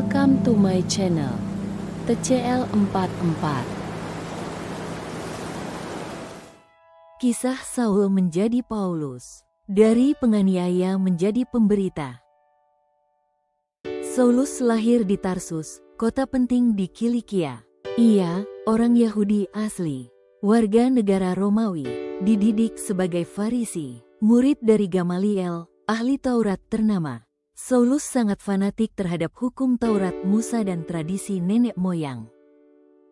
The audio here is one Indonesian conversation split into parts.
Welcome to my channel, TCL44. Kisah Saul menjadi Paulus, dari penganiaya menjadi pemberita. Saulus lahir di Tarsus, kota penting di Kilikia. Ia, orang Yahudi asli, warga negara Romawi, dididik sebagai Farisi, murid dari Gamaliel, ahli Taurat ternama. Saulus sangat fanatik terhadap hukum Taurat Musa dan tradisi nenek moyang.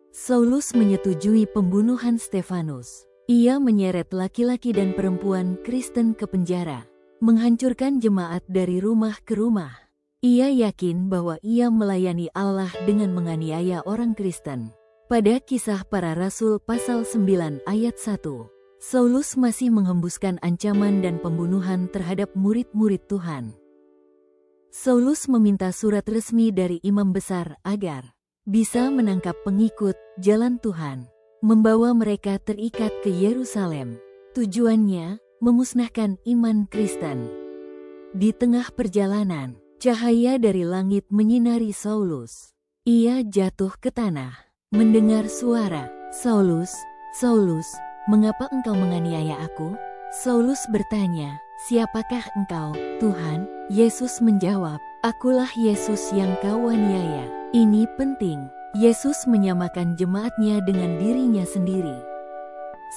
Saulus menyetujui pembunuhan Stefanus. Ia menyeret laki-laki dan perempuan Kristen ke penjara, menghancurkan jemaat dari rumah ke rumah. Ia yakin bahwa ia melayani Allah dengan menganiaya orang Kristen. Pada Kisah Para Rasul pasal 9 ayat 1, Saulus masih menghembuskan ancaman dan pembunuhan terhadap murid-murid Tuhan. Saulus meminta surat resmi dari imam besar agar bisa menangkap pengikut jalan Tuhan, membawa mereka terikat ke Yerusalem. Tujuannya, memusnahkan iman Kristen. Di tengah perjalanan, cahaya dari langit menyinari Saulus. Ia jatuh ke tanah, mendengar suara, "Saulus, Saulus, mengapa engkau menganiaya aku?" Saulus bertanya, "Siapakah engkau, Tuhan?" Yesus menjawab, "Akulah Yesus yang kau aniaya." Ini penting, Yesus menyamakan jemaatnya dengan dirinya sendiri.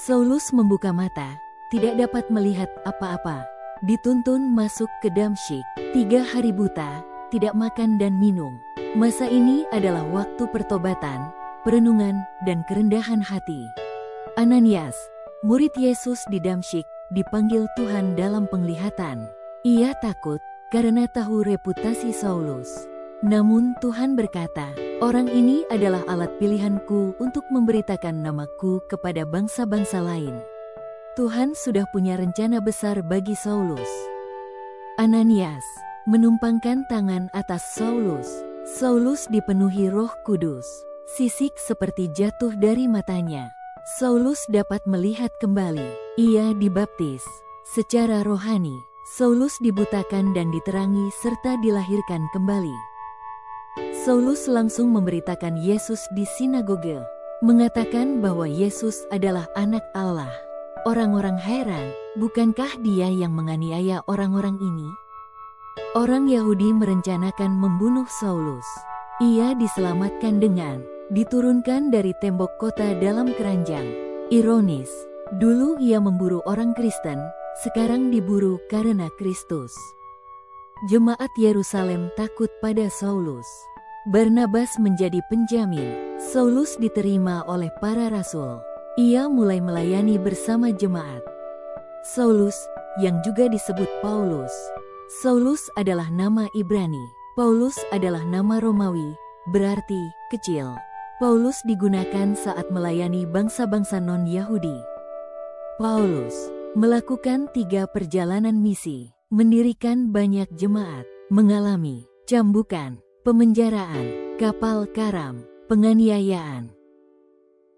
Saulus membuka mata, tidak dapat melihat apa-apa. Dituntun masuk ke Damsyik, 3 hari buta, tidak makan dan minum. Masa ini adalah waktu pertobatan, perenungan, dan kerendahan hati. Ananias, murid Yesus di Damsyik, dipanggil Tuhan dalam penglihatan. Ia takut karena tahu reputasi Saulus. Namun Tuhan berkata, "Orang ini adalah alat pilihanku untuk memberitakan namaku kepada bangsa-bangsa lain." Tuhan sudah punya rencana besar bagi Saulus. Ananias menumpangkan tangan atas Saulus. Saulus dipenuhi Roh Kudus. Sisik seperti jatuh dari matanya. Saulus dapat melihat kembali. Ia dibaptis secara rohani. Saulus dibutakan dan diterangi serta dilahirkan kembali. Saulus langsung memberitakan Yesus di sinagoge, mengatakan bahwa Yesus adalah anak Allah. Orang-orang heran, bukankah dia yang menganiaya orang-orang ini? Orang Yahudi merencanakan membunuh Saulus. Ia diselamatkan dengan diturunkan dari tembok kota dalam keranjang. Ironis, dulu ia memburu orang Kristen, sekarang diburu karena Kristus. Jemaat Yerusalem takut pada Saulus. Barnabas menjadi penjamin. Saulus diterima oleh para rasul. Ia mulai melayani bersama jemaat. Saulus, yang juga disebut Paulus. Saulus adalah nama Ibrani. Paulus adalah nama Romawi, berarti kecil. Paulus digunakan saat melayani bangsa-bangsa non-Yahudi. Paulus melakukan 3 perjalanan misi, mendirikan banyak jemaat, mengalami cambukan, pemenjaraan, kapal karam, penganiayaan.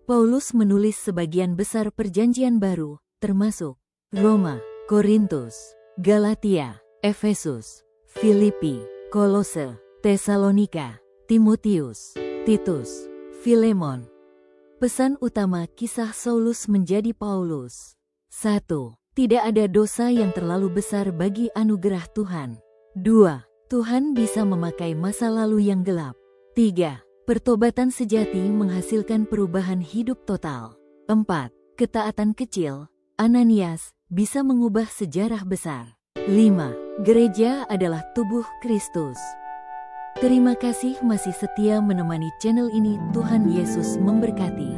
Paulus menulis sebagian besar perjanjian baru, termasuk Roma, Korintus, Galatia, Efesus, Filipi, Kolose, Tesalonika, Timotius, Titus, Filemon. Pesan utama kisah Saulus menjadi Paulus. 1. Tidak ada dosa yang terlalu besar bagi anugerah Tuhan. 2. Tuhan bisa memakai masa lalu yang gelap. 3. Pertobatan sejati menghasilkan perubahan hidup total. 4. Ketaatan kecil, Ananias, bisa mengubah sejarah besar. 5. Gereja adalah tubuh Kristus. Terima kasih masih setia menemani channel ini. Tuhan Yesus memberkati.